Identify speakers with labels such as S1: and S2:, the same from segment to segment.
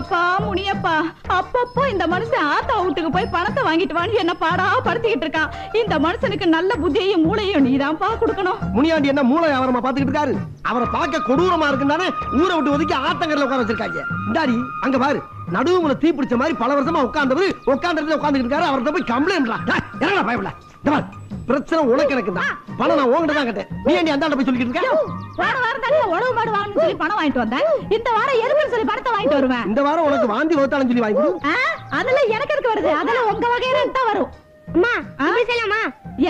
S1: அப்பா முனியப்பா, அப்பப்போ இந்த மனுஷன் ஆத்தா வீட்டுக்கு போய் பணத்தை வாங்கிட்டு வாங்கி என்ன பாடா படுத்திக்கிட்டு இருக்கான். இந்த மனுஷனுக்கு நல்ல புத்தியையும் மூளையும் நீதான்ப்பா கொடுக்கணும்.
S2: முனியாண்டி என்ன மூளை அவரமா பாத்துக்கிட்டு இருக்காரு? அவரை பார்க்க கொடூரமா இருக்குன்னு ஊரை விட்டு ஒதுக்கி ஆத்தங்கரையில உட்கார வச்சிருக்காங்க. இந்தாடி அங்க பாரு, நடுவுல தீ பிடிச்ச மாதிரி பல வருஷமா உட்கார்ந்தவர் உட்கார்ந்து உட்கார்ந்துட்டு இருக்காரு. அவர்கிட்ட போய் கம்ப்ளைண்ட் என்னடா பயப்பட? பிரச்சனை உனக்கு எனக்கு தான். பணம் நான் உங்ககிட்ட தான் கேட்டேன். நீ ஏன் அந்த போய் சொல்லிட்டு இருக்க?
S1: போன வாரம் தானே உணவு மாடு வாங்கணும்னு சொல்லி பணம் வாங்கிட்டு வந்தேன். இந்த வாரம் எதுக்குன்னு சொல்லி பணத்தை வாங்கிட்டு வருவேன்.
S2: இந்த வாரம் உனக்கு வாந்தி வகுத்தாலும் சொல்லி வாங்கி
S1: அதுல எனக்கு இருக்கு வருது. அதுல உங்க வகையில தான் வரும். அம்மா அப்படி செய்யலாமா?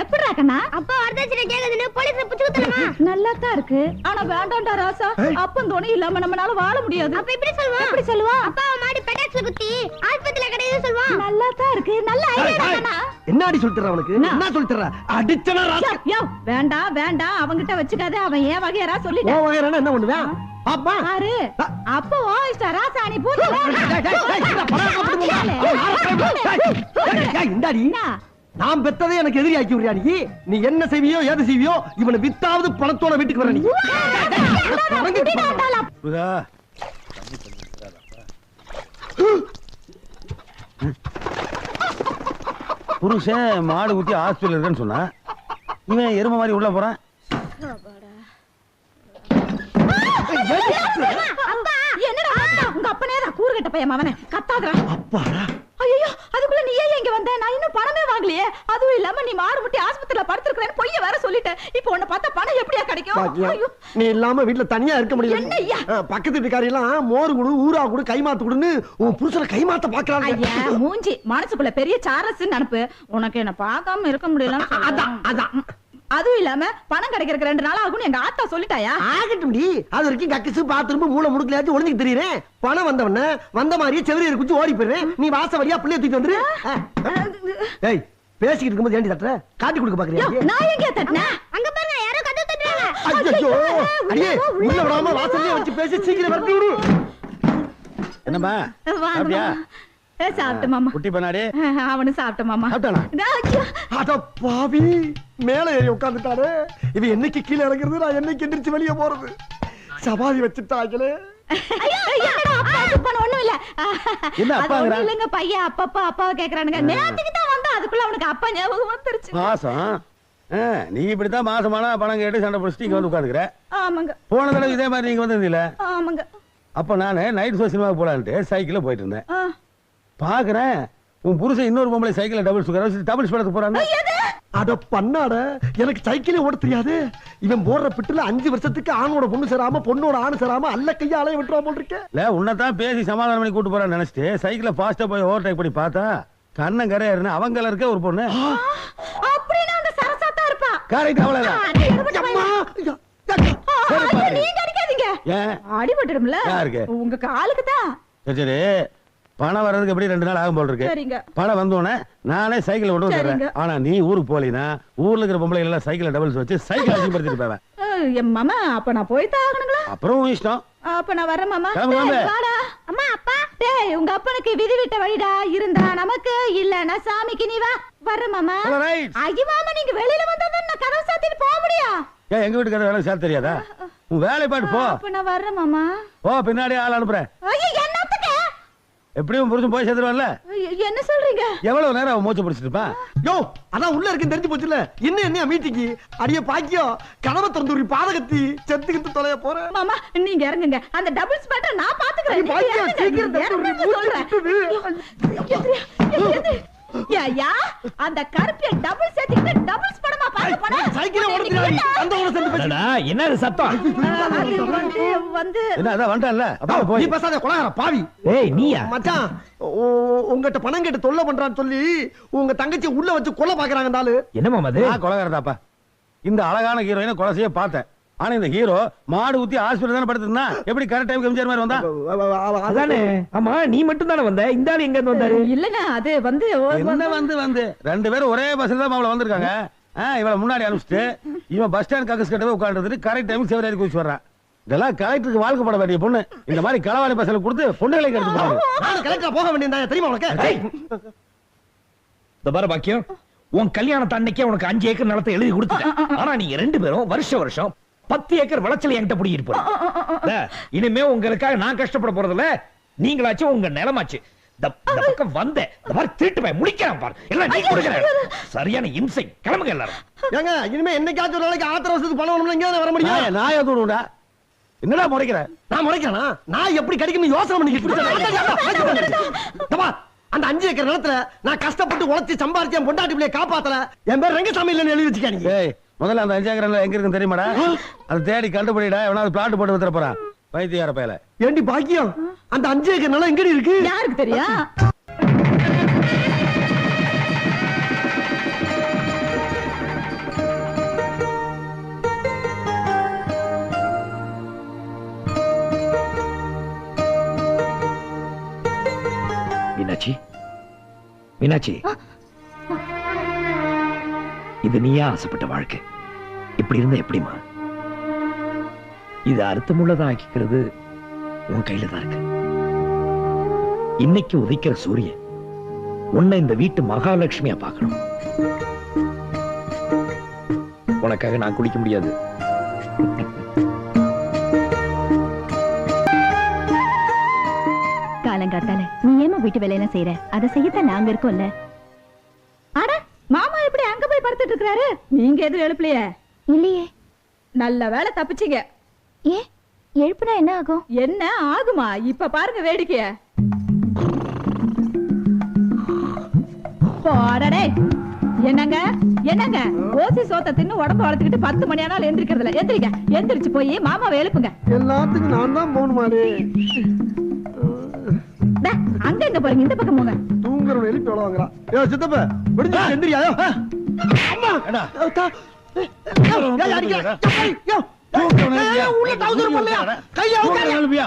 S1: எப்படி ராக்கண்ணா? அப்பா வரதட்சணை கேக்குதுன்னு போலீஸ்ல புடிச்சு குத்தலாமா? நல்லா தான் இருக்கு. ஆனா வேண்டாம்டா ராசா. அப்பன் துணை இல்லாம நம்மனால வாழ முடியாது. அப்ப இப்படி சொல்லுவா. எப்படி சொல்லுவா? அப்பா மாடி பெடாக்ஸ்ல குத்தி ஆஸ்பத்திரியில கடையில சொல்வா. நல்லா தான் இருக்கு. நல்ல ஐடியா ராக்கண்ணா.
S2: என்னடி சொல்லிட்டற அவனுக்கு? என்ன சொல்லிட்டற? அடிச்சனா ராசா.
S1: யோ வேண்டாம் வேண்டாம், அவங்கிட்ட வச்சுக்காத. அவன் ஏன் வகையரா சொல்லிட்டா.
S2: ஓ வகையரா என்ன பண்ணுவேன்? அப்பா
S1: பாரு அப்ப ஓயிஸ்டா ராசா நீ பூஜை.
S2: இந்தாடி நான் பெத்ததே எனக்கு எதிரி ஆக்கி விடுறியா நீ? நீ என்ன செய்வியோ ஏது செய்வியோ இவனை வித்தாவது பணத்தோட வீட்டுக்கு வர நீ.
S3: புருஷன் மாடு குத்தி ஹாஸ்பிட்டல் இருக்குன்னு சொன்னா இவன் எருமை மாதிரி உள்ள போறான்.
S1: என்னடா உங்க அப்பனே தான் கூறுகட்ட பையன் அவனே கத்தாதடா.
S2: அப்பாடா
S1: ஐயோ அதுக்குள்ள நீ ஏன் இங்க வந்த? நான் இன்னும் பணமே வாங்கலையே. அதுவும் இல்லாம நீ மாடு முட்டி ஆஸ்பத்திரியில படுத்துறேன்னு பொய்ய வேற சொல்லிட்ட. இப்போ உன்னை பார்த்தா பணம் எப்படியா கிடைக்கும்?
S2: நீ இல்லாம வீட்டுல தனியா இருக்க முடியல.
S1: என்னய்யா
S2: பக்கத்து வீட்டுக்காரி எல்லாம் மோர் குடு ஊரா குடு கைமாத்து குடுன்னு உன் புருஷனை கைமாத்த பாக்குறாங்க.
S1: ஐயா மூஞ்சி மனசுக்குள்ள பெரிய சாரஸ் நினைப்பு. உனக்கு என்ன பார்க்காம இருக்க முடியல.
S2: அதான் அதான்.
S1: அதுவும் இல்லாம பணம் கிடைக்கிறதுக்கு 2 நாள் ஆகும் எங்க ஆத்தா சொல்லிட்டாயா?
S2: ஆகட்டும் டி. அது வரைக்கும் கக்கிசு பாத்ரூம் மூளை முடுக்கலையாச்சும் ஒளிஞ்சுக்கு தெரியுறேன். பணம் வந்தவன வந்த மாதிரியே செவரியர் குச்சி ஓடி போயிடுறேன். நீ வாச வழியா பிள்ளைய தூக்கிட்டு வந்துரு. ஏய் பேசிக்கிட்டு இருக்கும்போது ஏண்டி தட்டுற? காட்டி கொடுக்க பாக்குறியா?
S1: நான் எங்க தட்டினேன்? அங்க பாருங்க யாரோ கதவு தட்டுறாங்க.
S2: ஐயோ அடியே உள்ள விடாம வாசல்ல வச்சு பேசி சீக்கிரம் வரட்டி விடு.
S3: என்னம்மா
S1: சாப்பிட்டியா? சாப்பிட்ட மாமா.
S3: குட்டி பண்ணாடி
S1: அவனு சாப்பிட்ட மாமா.
S2: அட பாவி மேல ஏறி உட்கார்ந்துட்டாரு. இவ என்னைக்கு கீழே இறங்குறது, நான் என்னைக்கு எந்திரிச்சு வெளியே போறது? சபாதி வச்சுட்டாங்களே.
S1: ஒண்ணும் இல்ல.
S3: என்ன அப்பாங்கற?
S1: இல்லங்க பையன் அப்பப்பா அப்பாவை கேக்குறானுங்க. நேத்துக்கு தான் வந்தா அதுக்குள்ள அவனுக்கு அப்பா ஞாபகம் வந்துருச்சு.
S3: மாசம் நீ இப்படித்தான் மாசமான பணம் கேட்டு சண்டை பிடிச்சிட்டு இங்க வந்து உட்காந்துக்கிற.
S1: ஆமாங்க.
S3: போன தடவை இதே மாதிரி நீங்க வந்ததில்ல?
S1: ஆமாங்க.
S3: அப்ப நானு நைட் ஷோ சினிமாவுக்கு போலான்ட்டு சைக்கிள்ல போயிட்டு இருந்தேன். பாக்குறேன் உன் புருஷன் இன்னொரு பொம்பளை சைக்கிள்ல டபுள்ஸ் படத்துக்கு போறாங்க.
S2: அட பண்ணாட எனக்கு சைக்கிளே ஓட தெரியாது. இவன் போடுற பிட்டுல 5 வருஷத்துக்கு ஆணோட பொண்ணு சேராம பொண்ணோட ஆணு சேராம அல்ல கைய அலைய விட்டுறா போல் இருக்கேன்.
S3: இல்ல உன்னதான் பேசி சமாதானம் பண்ணி கூட்டு போறான்னு நினைச்சிட்டு சைக்கிள ஃபாஸ்டா போய் ஓவர்டேக் பண்ணி பார்த்தா கண்ணன் கரையா அவங்கள இருக்க ஒரு பொண்ணு.
S1: அப்படினா அந்த சரசாத்தா இருப்பா.
S3: கரெக்ட் அவ்வளவுதான்.
S1: நீங்க அடிக்காதீங்க. அடிபட்டுடும்ல.
S3: யாருக்கு?
S1: உங்க காலுக்கு தான்.
S3: சரி பணம் வர்றதுக்கு எப்படி 2 நாள் ஆகும் போல் இருக்கு. பணம் வந்தோடனே நானே சைக்கிள் கொண்டு வந்துடுறேன். ஆனா நீ ஊருக்கு போலினா ஊர்ல இருக்கிற பொம்பளை எல்லாம் சைக்கிள் டபுள்ஸ் வச்சு சைக்கிள் அதிகப்படுத்திட்டு போவேன்.
S1: என் மாமா அப்ப நான் போய்தான் ஆகணுங்களா?
S3: அப்புறம் இஷ்டம்.
S1: அப்ப நான் வரேன் மாமா.
S3: வாடா
S1: அம்மா அப்பா. டேய் உங்க அப்பனுக்கு விதி விட்ட வழிடா. இருந்தா நமக்கு இல்லனா சாமிக்கு நீ வா. வரேன் மாமா. ஐயோ மாமா நீங்க வெளியில வந்தா நான் கதவு சாத்திட்டு போக முடியா?
S3: ஏன் எங்க வீட்டுக்கு வேலை சாத்த தெரியாதா? உன் வேலை பாட்டு போ.
S1: அப்ப நான் வரேன் மாமா.
S3: போ பின்னாடி ஆள் அனுப்புறேன்.
S1: ஐயோ என்னத்துக்கு?
S3: எப்படியும் புருஷன் போய் சேர்த்துருவான்ல.
S1: என்ன சொல்றீங்க?
S3: எவ்வளவு நேரம் அவன் மூச்சு பிடிச்சிட்டு இருப்பான்?
S2: யோ அதான் உள்ள இருக்குன்னு தெரிஞ்சு போச்சுல. என்ன மீட்டிக்கு அடியே பாக்கியம் கனவை திறந்து பாதகத்தி செத்துக்கிட்டு தொலைய போறேன்.
S1: மாமா நீங்க இறங்குங்க. அந்த டபுள்ஸ் மேட்டர் நான் பாத்துக்கிறேன்.
S2: பாக்கியம் சீக்கிரம்
S1: யா அந்த கருப்பிய டபுள் சேர்த்துக்கிட்டு டபுள்ஸ் படமா பாக்க போறா.
S2: சைக்கிள் ஓடுறாடி அந்த ஊர செந்து பேசுடா.
S3: என்ன இது சத்தம்?
S1: வந்து
S3: என்ன அத வந்தான்ல. அப்பா போய்
S2: நீ பேசாத கொலகார பாவி.
S3: ஏய் நீயா?
S2: மச்சான் உங்கட்ட பணம் கேட்டு தொல்லை பண்றான்னு சொல்லி உங்க தங்கச்சி உள்ள வச்சு கொலை பாக்குறாங்க அந்த ஆளு.
S3: என்ன மாமா அது? நான் கொலகாரதாப்பா. இந்த அழகான ஹீரோயினை கொலை செய்ய பார்த்தேன். ஆனா இந்த ஹீரோ மாடு ஊத்தி ஹாஸ்பிடல் தான படுத்துனா எப்படி கரெக்ட் டைம்க்கு எம்ஜிஆர் மாதிரி வந்தா?
S2: அதானே.
S3: ஆமா நீ மட்டும் தான வந்த. இந்த ஆளு எங்க இருந்து வந்தாரு?
S1: இல்லங்க அது வந்து
S3: வந்து 2 பேரும் ஒரே பஸ்ல தான் மாவள வந்திருக்காங்க. இவள முன்னாடி அனுப்பிச்சிட்டு இவன் பஸ் ஸ்டாண்ட் கக்கஸ் கிட்ட போய் உட்கார்ந்துட்டு கரெக்ட் டைம்க்கு செவரேறி குதிச்சு வர்றான். இதெல்லாம் கலெக்டருக்கு வாழ்க்கை பட வேண்டிய பொண்ணு. இந்த மாதிரி களவாணி பஸ்ல கொடுத்து பொண்ணுகளை கெடுத்து போறாங்க.
S2: நான் கலெக்டரா போக வேண்டியதா தெரியுமா உனக்கு?
S4: இந்த பாரு பாக்கியம் உன் கல்யாணத்து அன்னைக்கே உனக்கு 5 ஏக்கர் நிலத்தை எழுதி கொடுத்துட்டேன். ஆனா நீங்க 2 பேரும் வருஷம் 10 ஏக்கர் விளைச்சல் என்கிட்ட புடிங்கிட்டு போறீங்க. இனிமே உங்களுக்காக நான் கஷ்டப்பட போறதில்ல. நீங்களாச்சும் உங்க நிலமாச்சு. இந்த பக்கம் வந்த இந்த மாதிரி திருட்டு போய் முடிக்கிறான் பாரு. எல்லாம் நீ கொடுக்கற சரியான இம்சை. கிளம்புங்க எல்லாரும்.
S2: ஏங்க இனிமே என்னைக்காச்சும் ஒரு நாளைக்கு ஆத்திர அவசரத்துக்கு பணம் வேணும்னா எங்க வர முடியும்?
S3: நான் ஏதோடா என்னடா முறைக்கிற?
S2: நான் முறைக்கிறேனா? நான் எப்படி கிடைக்கும்னு யோசனை பண்ணிக்கிட்டு அந்த 5 ஏக்கர் நிலத்துல நான் கஷ்டப்பட்டு உழைச்சி சம்பாரிச்சேன் பொண்டாட்டி பிள்ளைய காப்பாத்தல. என் பேர் ரங்கசாமி இல்லன்னு எழுதி வச்சுக்கானீங்க.
S3: முதல்ல அந்த 5 ஏக்கர் எங்க இருக்குன்னு தெரியுமாடா? அதை தேடி கண்டுபிடிடா. எவனாவது பிளாட் போட்டு வித்துற போறான் பைத்தியார பயல.
S2: ஏண்டி பாக்கியம், அந்த 5 ஏக்கர் நிலம் எங்கடி இருக்கு?
S1: யாருக்கு தெரியும்?
S4: மீனாட்சி, மீனாட்சி, இது நீயா ஆசைப்பட்ட வாழ்க்கை. இப்படி இருந்தா எப்படிமா? இது அர்த்தமுள்ளதா ஆக்கிக்கிறது உன் கையில தான் இருக்கு. இன்னைக்கு உதிக்கிற சூரியன் உன்னை இந்த வீட்டு மகாலட்சுமியா பார்க்கணும். உனக்காக நான் குடிக்க முடியாது.
S1: காலங்காத்தால நீ ஏமா வீட்டு வேலையெல்லாம் செய்யற? அதை செய்யத்தான் நாங்க இருக்கோம்ல. அட மாமா இப்படி அங்க போய் படுத்துட்டு இருக்காரு, நீங்க எதுவும் எழுப்பலையே? இல்லையே. நல்ல வேலை தப்பிச்சீங்க. ஏ எழுப்புனா என்ன ஆகும்? என்ன ஆகுமா? இப்ப பாருங்க வேடிக்கைய. போடடே. என்னங்க என்னங்க ஓசி சோத்த தின்னு உடம்பு வளர்த்துக்கிட்டு 10 மணி ஆனாலும் எந்திரிக்கிறதுல. எந்திரிங்க, எந்திரிச்சு போய் மாமாவை எழுப்புங்க.
S2: எல்லாத்துக்கும் நான் தான் போகணுமாடே.
S1: அங்க எங்க போறீங்க? இந்த பக்கம் போங்க.
S2: தூங்குறவன் எழுப்பி எவ்வளவு வாங்குறான்? ஏ சித்தப்ப விடுஞ்சு எந்திரியா? அம்மா
S3: ஏடா
S2: ஏய் அடிக்க யோ உள்ள தவுதுற பண்ணலையா? கைய அவுங்க
S3: எழுப்பியா?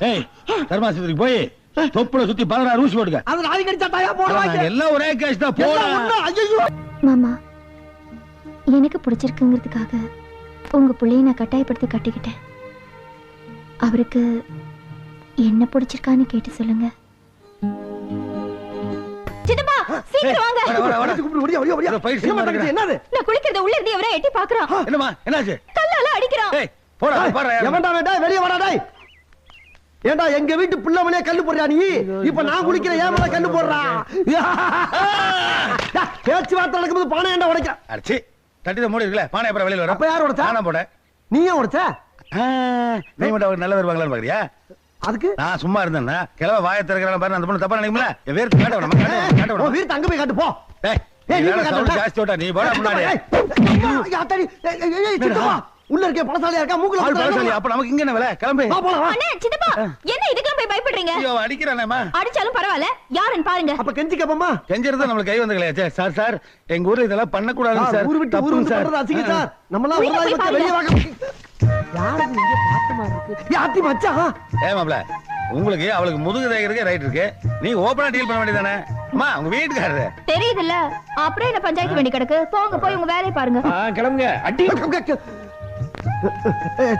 S3: ஏய் தர்மாசத்துக்கு போய் தொப்புல சுத்தி 16 ஊசி போடுங்க.
S2: அது நாய் கடிச்சா தாயா போடுவாங்க.
S3: எல்லாம் ஒரே கேஸ் தான் போடா.
S2: ஐயோ
S5: மாமா, எனக்கு பிடிச்சிருக்குங்கிறதுக்காக உங்க பிள்ளைய நான் கட்டாயப்படுத்தி கட்டிக்கிட்டேன். அவருக்கு என்ன பிடிச்சிருக்கான்னு கேட்டு சொல்லுங்க.
S1: சித்தப்பா சீக்கிரம் வாங்க.
S2: கூப்பிடு ஓடியா ஓடியா ஓடியா. என்னது?
S1: நான் குளிக்கிறத உள்ள இருந்து எவரோ எட்டி பாக்குறான்.
S3: என்னம்மா என்னாச்சு?
S1: கல்லால அடிக்கிறான்.
S3: ஏய் போடா பாரு.
S2: எவன்டா வேண்டா வெளிய வாடா டேய். ஏண்டா எங்க வீட்டு பிள்ளைமனே கல்லு போடுறா நீ? இப்ப நான் குளிக்கிற ஏன் மேல கல்லு போடுறா? பேச்சு வார்த்தை நடக்கும்போது பானை ஏண்டா உடைக்க?
S3: அடிச்சி தட்டித மூடி இருக்குல பானை அப்புறம் வெளியில வர.
S2: அப்ப யார் உடைச்சா?
S3: நானா போட.
S2: நீ ஏன் உடைச்ச?
S3: நீ மட்டும் அவர் நல்ல வருவாங்களான்னு பாக்குறியா?
S2: அதுக்கு
S3: நான் சும்மா இருந்தேன்னா கிளவ வாயை திறக்கறான பாரு. அந்த பொண்ணு தப்பா நினைக்கும்ல. வேர் காட்ட வேணாம் காட்ட
S2: ஓ
S3: வேணாம்.
S2: வீர் தங்க போய் காட்டு போ.
S3: டேய்
S2: ஏய் நீ காட்டு.
S3: ஜாஸ்தி ஓட்ட நீ போடா முன்னாடி.
S2: யாத்தடி ஏய் சித்தப்பா உள்ள இருக்க பழசாலியா இருக்கா? மூக்குல
S3: ஆள் பழசாலி. அப்ப நமக்கு இங்க என்ன வேலை? கிளம்பு.
S2: வா போலாம் வா.
S1: அண்ணே சித்தப்பா என்ன இதுக்கெல்லாம் போய் பயப்படுறீங்க?
S3: ஐயோ அடிக்கறானேமா.
S1: அடிச்சாலும் பரவாயில்ல, யாருன்னு பாருங்க.
S2: அப்ப கெஞ்சி கேப்பமா.
S3: கெஞ்சறது நமக்கு கை வந்தங்களே. சார் சார் எங்க ஊர்ல இதெல்லாம் பண்ண கூடாது சார்.
S2: ஊர் விட்டு பண்றது அசிங்க சார். நம்மலாம் ஒரு நாள் பத்தி வெளிய வாங்க. யாரு இங்க பாத்தமா இருக்கு? யாத்தி மச்சான்.
S3: ஏமாப்ல உங்களுக்கு அவளுக்கு முதுகு தேய்க்கிறதுக்கு ரைட் இருக்கு. நீ ஓபனா டீல் பண்ண வேண்டியதானே? அம்மா உங்க வீட்டுக்காரரு
S1: தெரியுதுல்ல, அப்புறம் என்ன பஞ்சாயத்து வேண்டி கிடக்கு? போங்க போய் உங்க வேலையை பாருங்க.
S4: கிளம்புங்க. அடி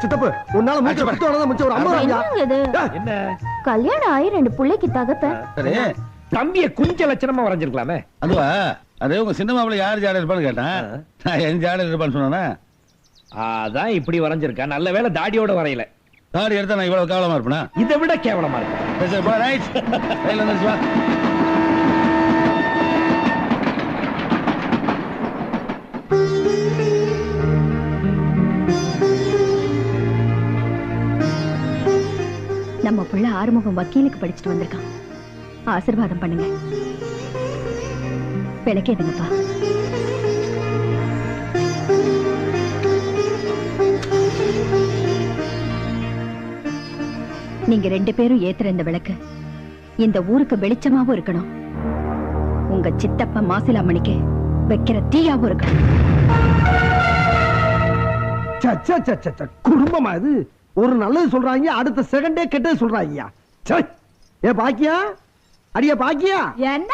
S2: சித்தப்பு உன்னால மூச்சு பத்தோட மிச்சம் ஒரு 50
S1: என்னங்க இது?
S4: என்ன
S5: கல்யாணம் ஆகி 2 பிள்ளைக்கு தகப்பேன்.
S3: சரி
S4: தம்பிய குஞ்ச லட்சணமா வரைஞ்சிருக்கலாமே.
S3: அதுவா அதே உங்க சின்ன மாப்பிள்ள யார் ஜாட இருப்பான்னு கேட்டேன். நான் என் ஜாட இருப்பான்னு சொன்னா
S4: அதான் இப்படி வரைஞ்சிருக்கா. நல்ல வேளை தாடியோட வரையல.
S3: தாடி எடுத்தா நான் இவ்வளவு கேவலமா இருப்பேனா?
S4: இதை விட கேவலமா இருக்கு.
S3: சரி போ ரைட். கையில வந்துச்சு வா.
S1: நம்ம புள்ள ஆறுமுகம் வக்கீலுக்கு படிச்சுட்டு வந்திருக்கான். ஆசீர்வாதம் பண்ணுங்க. விளக்கேதுங்கப்பா. நீங்க 2 பேரும் ஏத்துற இந்த விளக்கு இந்த ஊருக்கு வெளிச்சமாவும் இருக்கணும். உங்க சித்தப்பா மாசிலாமணிக்கு வைக்கிற தீயாவும் இருக்கணும்.
S2: குடும்பமா இது? ஒரு நல்லது சொல்றாங்க, அடுத்த செகண்டே கெட்டது சொல்றாங்க. ஏ பாக்கியா, அடியா பாக்கியா,
S1: என்ன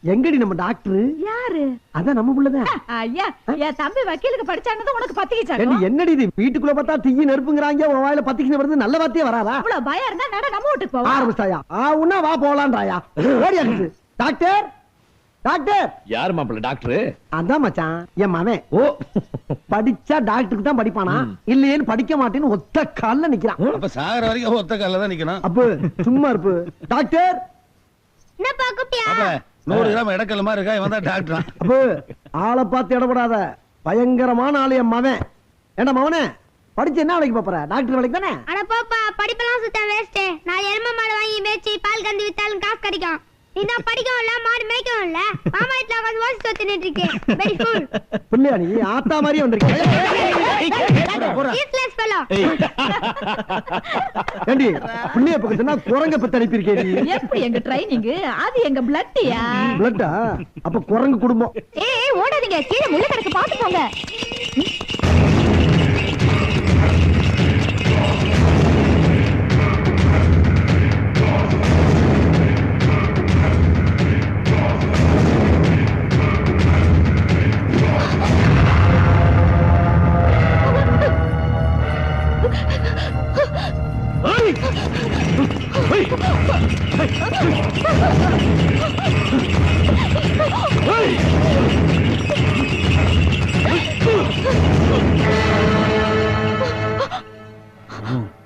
S2: எங்கடி நம்ம டாக்டர்?
S1: யாரு?
S2: அதான் நம்ம புள்ளதான்.
S1: ஐயா, என் தம்பி வக்கீலுக்கு படிச்சானது உனக்கு பத்திக்கிச்சாங்க.
S2: என்னடி இது வீட்டுக்குள்ள பார்த்தா தீய நெருப்புங்கறாங்க, உன் வாயில பத்திக்கிச்சு வருது, நல்ல வார்த்தையே வராதா?
S1: அவ்வளவு பயம் இருந்தா நட நம்ம வீட்டுக்கு போவா.
S2: ஆரம்பிச்சாயா? உன்னா வா போலான்றாயா? ஓடியாச்சு. டாக்டர் டாக்டர்
S4: யார் மாப்பிள்ள டாக்டர்?
S2: அதான் மச்சான் என் மவன்.
S4: ஓ,
S2: படிச்சா டாக்டருக்கு தான் படிப்பானா, இல்லையேன்னு படிக்க மாட்டேன்னு ஒத்த கால்ல நிக்கிறான்.
S3: அப்ப சாகர வரைக்கும் ஒத்த கால்ல தான் நிக்கணும்.
S2: அப்ப சும்மா இருப்பு. டாக்டர்
S1: என்னப்பா கூப்பிட்டியா?
S3: அப்ப 100 கிராம் இடக்கல் மாதிரி இருக்கா, இவன் தான் டாக்டர்.
S2: அப்ப ஆளை பார்த்து இடப்படாத, பயங்கரமான ஆளு என் மவன். ஏண்டா மவனே, படிச்சு என்ன வேலைக்கு போற? டாக்டர் வேலைக்கு தானே?
S1: அட போப்பா, படிப்பெல்லாம் சுத்த வேஸ்ட். நான் எருமை மாடு வாங்கி மேய்ச்சி பால் கந்து வித்தாலும் காசு கிடைக்கும். நீ தான் படிக்கவும் இல்ல, மாடு மேய்க்கவும் இல்ல, மாமா வீட்டுல உட்காந்து ஓசி தோத்துட்டு இருக்கு. Very full.
S2: புள்ளையா நீ ஆத்தா மாதிரியே வந்திருக்க.
S1: Useless fellow.
S2: ஏண்டி புள்ளைய பக்கத்துனா குரங்க பத்தி அனுப்பியிருக்கேன் நீ.
S1: எப்படி எங்க ட்ரைனிங்? அது எங்க பிளட்டியா?
S2: பிளட்டா? அப்ப குரங்கு குடும்பம்.
S1: ஏய் ஓடாதீங்க, கீழே முள்ள கிடக்கு, பாத்து போங்க.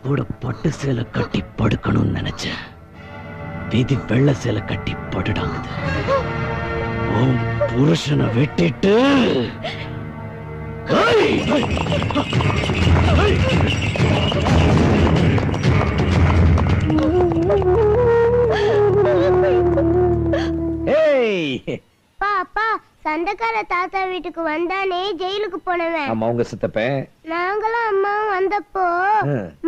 S4: கூட பட்டு சேலை கட்டி படுக்கணும்னு நினைச்சேன். விதி வெள்ளை சேலை கட்டி படுடாங்குது. உன் புருஷனை வெட்டிட்டு
S1: பாப்பா, சண்டைக்கார தாத்தா வீட்டுக்கு வந்தானே ஜெயிலுக்கு போனவன்.
S4: ஆமா, உங்க சித்தப்பன்.
S1: நாங்களும் அம்மாவும் வந்தப்போ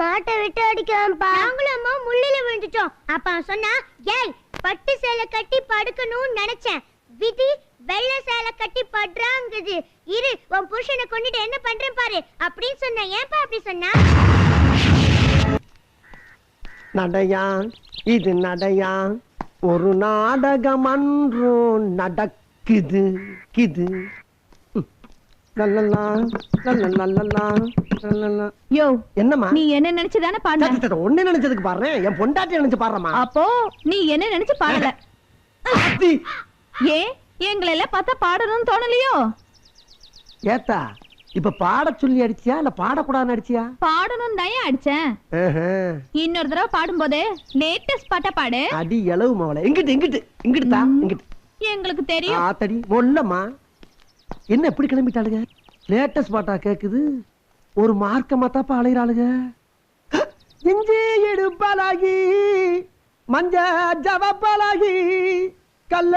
S1: மாட்டை விட்டு அடிக்கலாம்ப்பா. நாங்களும் அம்மா முள்ளில விழுந்துட்டோம். அப்ப சொன்னா, ஏய் பட்டு சேலை கட்டி படுக்கணும்னு நினைச்சேன், விதி வெள்ளை சேலை கட்டி படுறாங்குது. இரு, உன் புருஷனை கொண்டுட்டு என்ன பண்றேன் பாரு அப்படின்னு சொன்ன. ஏன்பா அப்படி சொன்னா?
S2: நடையா இது நடையா, ஒரு நாடகம் அன்றும் நடக்குது கிது. லல்லலா, லல்லலல்லலா, லல்லலா.
S1: யோ,
S2: என்னம்மா
S1: நீ என்ன நினைச்சுதானே பாடுற?
S2: ஒண்ணு நினைச்சதுக்கு பாடுறேன், என் பொண்டாட்டி நினைச்சு பாடுறமா.
S1: அப்போ நீ என்ன நினைச்சு பாடல?
S2: ஆத்தி.
S1: ஏன் எங்களை எல்லாம் பார்த்தா பாடணும்னு தோணலையோ?
S2: ஏத்தா, இப்ப பாட சொல்லி அடிச்சியா இல்ல பாடக்கூடாதுன்னு அடிச்சியா?
S1: பாடணும் தான் அடிச்சேன். இன்னொரு தடவை பாடும்போது லேட்டஸ்ட் பாட்டா பாடு.
S2: அடி எளவு மவளை. எங்கிட்டு எங்கிட்டு இங்கிட்டு தா, இங்கிட்டு.
S1: எங்களுக்கு தெரியும்.
S2: ஆத்தடி மொல்லம்மா, என்ன எப்படி கிளம்பிட்டாளுங்க? லேட்டஸ்ட் பாட்டா கேக்குது, ஒரு மார்க்கமா தாப்பா அலைகிறாளுங்க. இஞ்சி எடுப்பாலாகி, மஞ்ச ஜவப்பாலாகி, கள்ள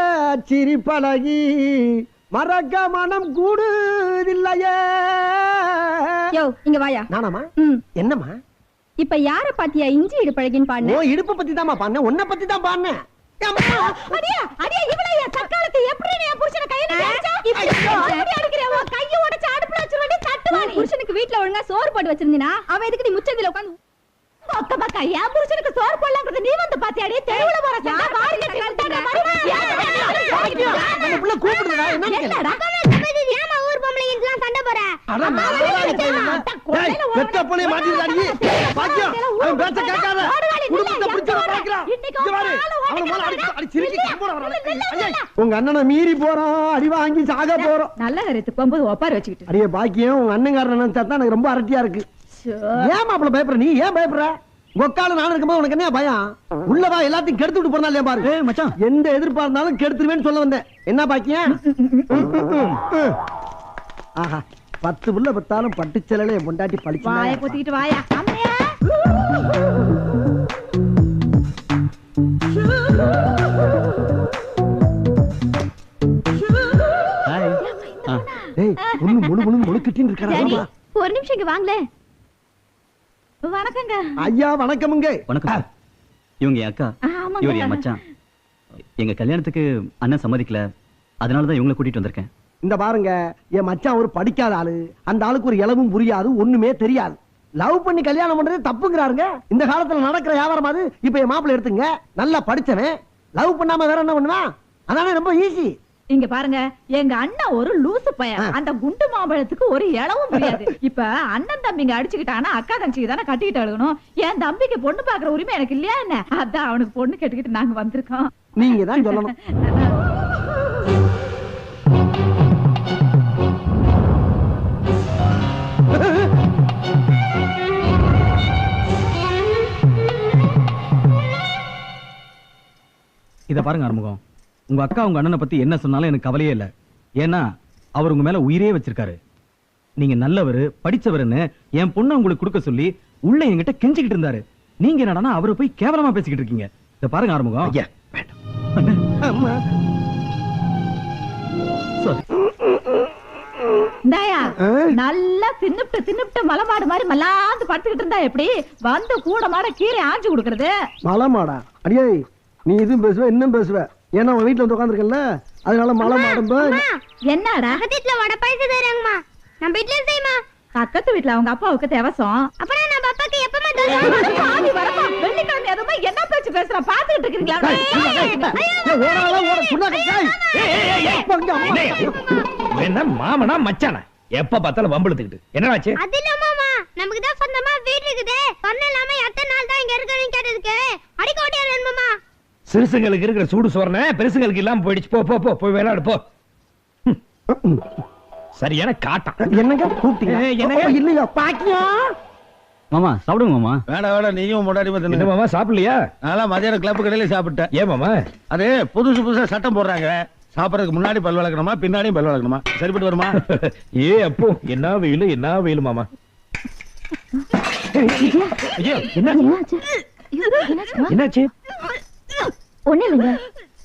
S2: சிரிப்பாலாகி, மறக்க மனம் கூடுதில்லையே.
S1: யோ, இங்க வாயா.
S2: நானாமா? என்னம்மா?
S1: இப்ப யார பாத்தியா இஞ்சி இடு பழகின்னு பாடுன?
S2: ஓ, இடுப்பு பத்தி தாமா பாடுனேன், உன்னை பத்தி தான் பாடுனேன்.
S1: அடியா அடியா, இவளையா தக்காளத்தை எப்படி நீ புருஷனை கையில அடிச்சா? இப்படி அடிக்கற, உன் கையை உடைச்சு அடுப்புல வச்சிர வேண்டிய தட்டுவானி. புருஷனுக்கு வீட்ல ஒழுங்கா சோறு போட்டு வச்சிருந்தீனா அவன் எதுக்கு நீ முச்சந்தில உட்கார்ந்து பக்க பக்க என் புருஷனுக்கு சோறு போடலாம்ங்கறது நீ வந்து பாத்தியாடி? தெருவுல போற சண்டை வாரி கட்டி விட்டாங்க பாரு.
S2: நம்ம புள்ள கூப்பிடுறா, என்னடா?
S1: ஏமா ஊர் பொம்பளை இதெல்லாம் சண்டை போற?
S2: அட டேய், வெட்ட புளைய மாட்டிட்டாடி. பாக்கியம், அவன் பேச்ச கேட்காத. குடும்பத்தை பிடிச்சற பாக்குறான். இங்க பாரு, அவன மேல அடி சிரிக்கி கம்போட வரானே. உங்க அண்ணனை மீறி போறோம், அடி வாங்கி சாக போறோம்.
S1: நல்ல காரியத்துக்கு போகும்போது ஒப்பாரி வச்சுக்கிட்டு.
S2: அடியே பாக்கியம், உங்க அண்ணன்காரன் நினைச்சா தான் எனக்கு ரொம்ப அரட்டியா இருக்கு. ஏன் மாப்பிள்ள பயப்படுற? நீ ஏன் பயப்படுற? கொக்கால நானும் இருக்கும்போது உனக்கு என்ன பயம்? உள்ளவா எல்லாத்தையும் கெடுத்து விட்டு போறா இல்லையா பாரு. மச்சான், எந்த எதிர்ப்பா இருந்தாலும் கெடுத்துருவேன்னு சொல்ல வந்தேன். என்ன பாக்கியம்? ஆஹா, 10 புள்ள பத்தாலும் பட்டுச்சலையில என் பொண்டாட்டி பழிச்சு.
S1: வாயை பொத்திக்கிட்டு வாயா. அம்மையா
S2: டேய், ஒண்ணு முழு முழு முழுக்கிட்டின்னு இருக்காரா?
S1: ஒரு நிமிஷம் இங்க வாங்களே. வணக்கங்க.
S2: ஐயா வணக்கமுங்க.
S6: வணக்கம். இவங்க என் அக்கா,
S1: ஆமாங்க.
S6: இவர் என் மச்சான். எங்க கல்யாணத்துக்கு அண்ணன் சம்மதிக்கல, அதனாலதான் இவங்களை கூட்டிட்டு வந்திருக்கேன்.
S2: இந்த பாருங்க, என் மச்சான் ஒரு படிக்காத ஆளு. அந்த ஆளுக்கு ஒரு இளவும் புரியாது, ஒண்ணுமே தெரியாது. லவ் பண்ணி கல்யாணம் பண்றது தப்புங்கிறாருங்க. இந்த காலத்துல நடக்கிற வியாபாரம் அது. இப்ப என் மாப்பிள்ளை எடுத்துங்க, நல்லா படிச்சவன், லவ் பண்ணாம வேற என்ன பண்ணுவான்? அதானே ரொம்ப ஈஸி.
S1: இங்க பாருங்க, எங்க அண்ணன் ஒரு லூசு பையன். அந்த குண்டு மாம்பழத்துக்கு ஒரு இளவும் புரியாது. இப்ப அண்ணன் தம்பிங்க அடிச்சுக்கிட்டானா அக்கா தங்கச்சிக்கு தானே கட்டிக்கிட்டு அழுகணும். என் தம்பிக்கு பொண்ணு பாக்குற உரிமை எனக்கு இல்லையா என்ன? அதான் அவனுக்கு பொண்ணு கேட்டுக்கிட்டு நாங்க வந்திருக்கோம்.
S2: நீங்க தான் சொல்லணும்.
S6: இத பாருங்க ஆறுமுகம், உங்க அக்கா உங்க அண்ணனை பத்தி என்ன சொன்னாலும் எனக்கு கவலையே இல்ல. ஏன்னா அவர் உங்க மேல உயிரே வச்சிருக்காரு. நீங்க நல்லவரு, படிச்சவருன்னு என் பொண்ணை உங்களுக்கு கொடுக்க சொல்லி உள்ள என்கிட்ட கெஞ்சிக்கிட்டு இருந்தாரு. நீங்க என்னடானா அவரை போய் கேவலமா பேசிக்கிட்டு இருக்கீங்க. இத பாருங்க ஆறுமுகம்.
S4: ஐயா வேண்டாம்.
S2: அம்மா.
S6: சாரி.
S1: இந்தாயா, நல்லா தின்னுப்ட்டு மலமாடு மாதிரி மல்லாந்து படுத்துக்கிட்டு இருந்தா எப்படி வந்து கூட மாட கீரை ஆஞ்சு கொடுக்கறது?
S2: மலமாடா? அடியே, நீ இதுவும் பேசுவ இன்னும் பேசுவ. ஏன்னா உன் வீட்டுல வந்து உட்காந்துருக்கல, அதனால மலை மாடும்ப.
S1: என்னடா
S5: வீட்டுல வடை பாயசம் தராங்கம்மா, நம்ம வீட்லயும் செய்யுமா.
S1: பக்கத்து வீட்டுல அவங்க அப்பாவுக்கு தேவசம்.
S5: அப்புறம் நம்ம அப்பாக்கு எப்பமா
S1: பாவி வரப்பா, வெள்ளிக்கிழமை அதுமா என்ன பேச்சு பேசுற பாத்துக்கிட்டு இருக்கீங்களா?
S4: என்ன மாமனா மச்சானா எப்ப பார்த்தாலும் வம்பிழுத்துக்கிட்டு என்னடாச்சு?
S5: அது இல்ல மாமா, நமக்கு தான் சொந்தமா வீடு இருக்குது. சொன்னலாம எத்தனை நாள் தான் இங்க இருக்கறீங்க கேட்டதுக்கு அடிக்க ஓட்டியா மாமா.
S4: சிறுசுங்களுக்கு இருக்கிற சூடு சோறனே பெருசுங்களுக்கு இல்லாம போயிடுச்சு. போ போ போ போய் விளையாடு போ. சரியான காட்டம்.
S2: என்னங்க கூப்பிட்டீங்க? என்னங்க இல்லையா பாக்கியா?
S6: மாமா சாப்பிடுங்க மாமா.
S3: வேணா வேணா, நீயும் முன்னாடி
S4: என்ன மாமா சாப்பிடலையா?
S3: நான் மதியானம் கிளப்பு கடையில சாப்பிட்டேன்.
S4: ஏன் மாமா?
S3: அது புதுசா சட்டம் போடுறாங்க. சாப்பிடறதுக்கு முன்னாடி பல் விளக்கணுமா, பின்னாடியும் பல் விளக்கணுமா? சரிப்பட்டு வருமா?
S4: ஏ அப்போ என்ன வெயில் மாமா. விஜயா, என்னாச்சு?
S5: ஒண்ணு இல்லைங்க,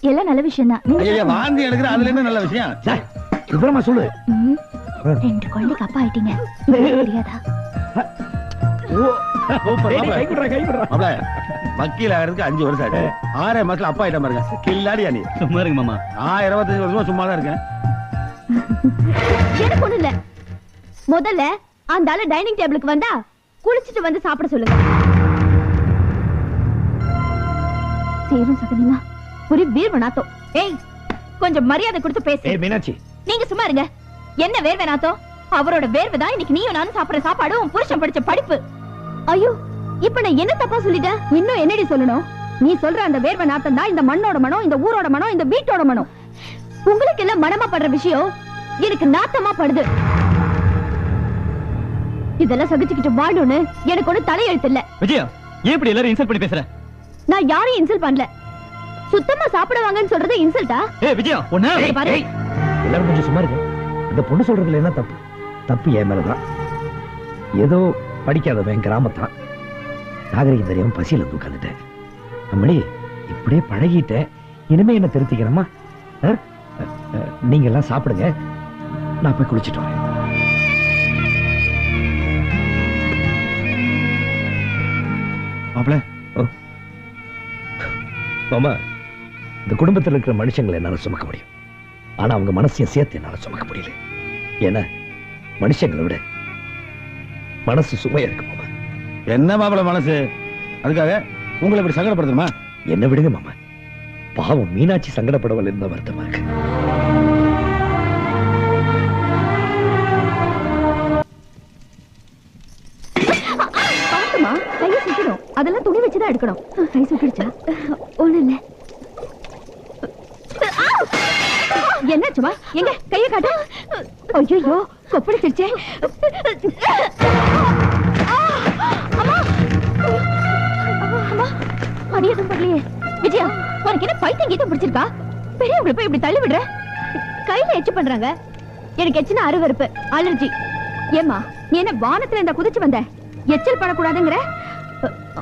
S5: எல்லாம் நல்ல விஷயம் தான்.
S3: ஐயா வாந்தி எடுக்கிற, அதுல என்ன நல்ல விஷயம்?
S4: விவரமா சொல்லு.
S5: 2 குழந்தைக்கு அப்பா ஆயிட்டீங்க, தெரியாதா?
S3: வக்கீல் ஆகிறதுக்கு 5 வருஷம் ஆச்சு. 6 மாசத்துல அப்பா ஆயிட்ட பாருங்க. கில்லாடியா நீ?
S6: சும்மா இருங்க மாமா.
S3: நான் 25 வருஷமா சும்மா தான் இருக்கேன்.
S5: எனக்கு ஒண்ணு இல்ல. முதல்ல அந்த ஆளு டைனிங் டேபிளுக்கு வந்தா குளிச்சிட்டு வந்து சாப்பிட சொல்லுங்க. சேரும் சகதிமா ஒரு வேர்வை நாத்தம்.
S1: ஏய், கொஞ்சம் மரியாதை கொடுத்து பேசு.
S4: ஏய் மீனாட்சி,
S1: நீங்க சும்மா இருங்க. என்ன வேர்வை நாத்தம்? அவரோட வேர்வை தான் இன்னைக்கு நீயும் நானும் சாப்பிடுற சாப்பாடு, உன் புருஷன் படிச்ச படிப்பு.
S5: ஐயோ, இப்ப நான் என்ன தப்பா சொல்லிட்டேன்?
S1: இன்னும் என்னடி சொல்லணும்? நீ சொல்ற அந்த வேர்வை நாத்தம் தான் இந்த மண்ணோட மனம், இந்த ஊரோட மனம், இந்த வீட்டோட மனம்.
S5: உங்களுக்கு எல்லாம் மனமா படுற விஷயம் எனக்கு நாத்தமா படுது. இதெல்லாம் சகிச்சுக்கிட்டு வாழணும்னு எனக்கு ஒண்ணு தலையெழுத்து இல்ல.
S6: விஜயா, ஏன் இப்படி எல்லாரும் இன்சல்ட் பண்ணி பேசுற?
S5: நான் யாரையும் இன்சல்ட் பண்ணல. சுத்தமா சாப்பிடுவாங்கன்னு சொல்றது இன்சல்ட்டா?
S6: ஏய் விஜயா, ஒண்ணு
S1: பாரு.
S4: எல்லாரும் கொஞ்சம் சும்மா இருங்க. இந்த பொண்ணு சொல்றதுல என்ன தப்பு? தப்பு என் மேலதான். ஏதோ படிக்காதவன் கிராமத்தான், நாகரிகம் தெரியாம பசியில இருந்து உட்காந்துட்டேன். அம்மணி இப்படியே பழகிட்டேன், இனிமே என்ன திருத்திக்கிறமா? நீங்க எல்லாம் சாப்பிடுங்க, நான் போய் குளிச்சுட்டு வரேன்.
S6: மாப்ள,
S4: மாமா, இந்த குடும்பத்தில் இருக்கிற மனுஷங்களை என்னால சுமக்க முடியும், ஆனா அவங்க மனசையும் சேர்த்து என்னால சுமக்க முடியல. ஏன்னா மனுஷங்களை விட மனசு சுமையா இருக்கு மாமா.
S3: என்ன மாப்பிள மனசு? அதுக்காக உங்களை இப்படி சங்கடப்படுத்துமா?
S4: என்ன விடுங்க மாமா, பாவம் மீனாட்சி சங்கடப்படவில்லை இருந்த வருத்தமா இருக்கு.
S5: பாத்துமா, கையை சுத்தணும். அதெல்லாம் துணி வச்சுதான் எடுக்கணும். கை சுத்திடுச்சா? ஒண்ணு இல்ல. என்னாச்சுமா? எங்க கையை காட்டு. ஐயோ, கொப்பளிச்சிருச்சே. அடி எதுவும் பண்ணலையே. விஜயா, உனக்கு என்ன பைத்தியம் கீதம் பிடிச்சிருக்கா? பெரியவங்களை போய் இப்படி தள்ளி விடுற. கையில எச்சு பண்றாங்க. எனக்கு எச்சுனா அருவருப்பு, அலர்ஜி. ஏமா, நீ என்ன வானத்துல இந்த குதிச்சு வந்த? எச்சல் பண்ணக்கூடாதுங்கிற?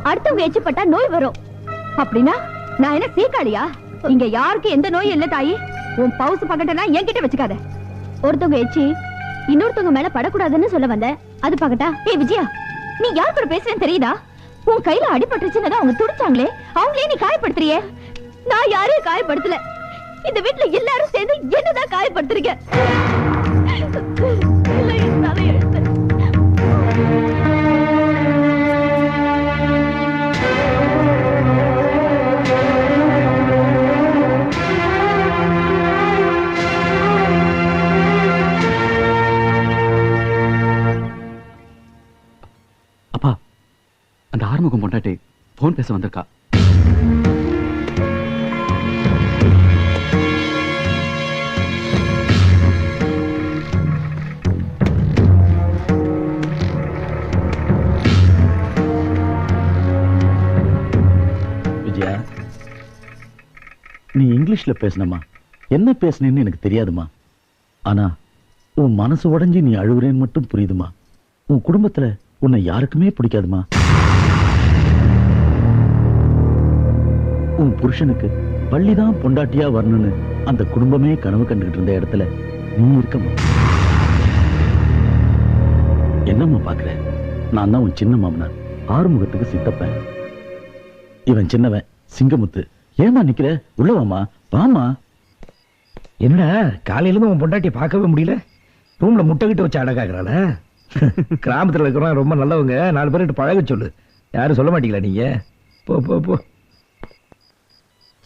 S5: அடுத்தவங்க எச்சு பட்டா நோய் வரும். அப்படின்னா நான் என்ன சீக்காளியா? இங்க யாருக்கு எந்த நோயும் இல்ல தாயி. உன் பவுசு பக்கட்டனா என்கிட்ட வச்சுக்காத. ஒருத்தவங்க எச்சி இன்னொருத்தவங்க மேல படக்கூடாதுன்னு சொல்ல வந்த. அது பக்கட்டா? ஏய் விஜயா, நீ யார் கூட பேசுறேன்னு தெரியுதா? உன் கையில அடிபட்டுருச்சுன்னு அவங்க துடிச்சாங்களே, அவங்களே நீ காயப்படுத்துறியே. நான் யாரையும் காயப்படுத்தல. இந்த வீட்டுல எல்லாரும் சேர்ந்து என்னதான் காயப்படுத்துறீங்க.
S6: அப்பா, அந்த ஆறுமுகம் பொண்டாட்டி போன் பேச வந்திருக்கா.
S7: இங்கிலீஷ்ல பேசினம்மா. என்ன பேசினேன்னு எனக்கு தெரியாதுமா. ஆனா உன் மனசு உடைஞ்சு நீ அழுகுறேன்னு மட்டும் புரியுதுமா. உன் குடும்பத்துல உன்னை யாருக்குமே பிடிக்காதுமா. உன் புருஷனுக்கு பள்ளிதான் பொண்டாட்டியா வரணும்னு அந்த குடும்பமே கனவு கண்டுகிட்டு இருந்த இடத்துல நீ இருக்கமா. என்னம்மா பாக்குற? நான் தான் உன் சின்ன மாமனார், ஆறுமுகத்துக்கு சித்தப்பேன். இவன் சின்னவன் சிங்கமுத்து. ஏமா நிக்கிற? உள்ளவாமா, வாமா.
S4: என்னடா காலையில இருந்து உன் பொண்டாட்டியை பார்க்கவே முடியல? ரூம்ல முட்டை கிட்ட வச்சு அடக்காக்குறாள? கிராமத்துல இருக்கிறவங்க ரொம்ப நல்லவங்க, 4 பேர்கிட்ட பழக சொல்லு. யாரும் சொல்ல மாட்டீங்களா நீங்க? போ போ போ.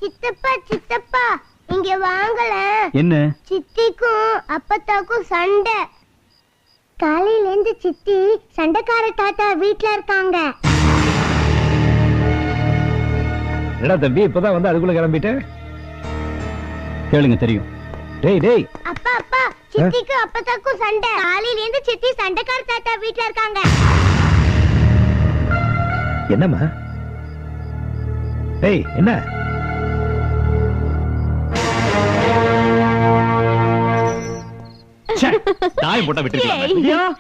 S8: சித்தப்பா சித்தப்பா இங்க வாங்கல.
S6: என்ன?
S8: சித்திக்கும் அப்பத்தாக்கும் சண்டை. காலையில இருந்து சித்தி சண்டைக்கார தாத்தா வீட்ல இருக்காங்க.
S4: என்னடா தம்பி இப்பதான் வந்து அதுக்குள்ள கிளம்பிட்டேன்?
S6: கேளுங்க தெரியும்.
S4: டேய் டேய்,
S8: அப்பா அப்பா சித்திக்கும் அப்பத்தாக்கும் சண்டை. காலையில இருந்து சித்தி சண்டைக்கார தாத்தா வீட்ல இருக்காங்க.
S4: என்னம்மா? டேய் என்ன?
S6: தாய் போட்டா விட்டுருக்கலாம்.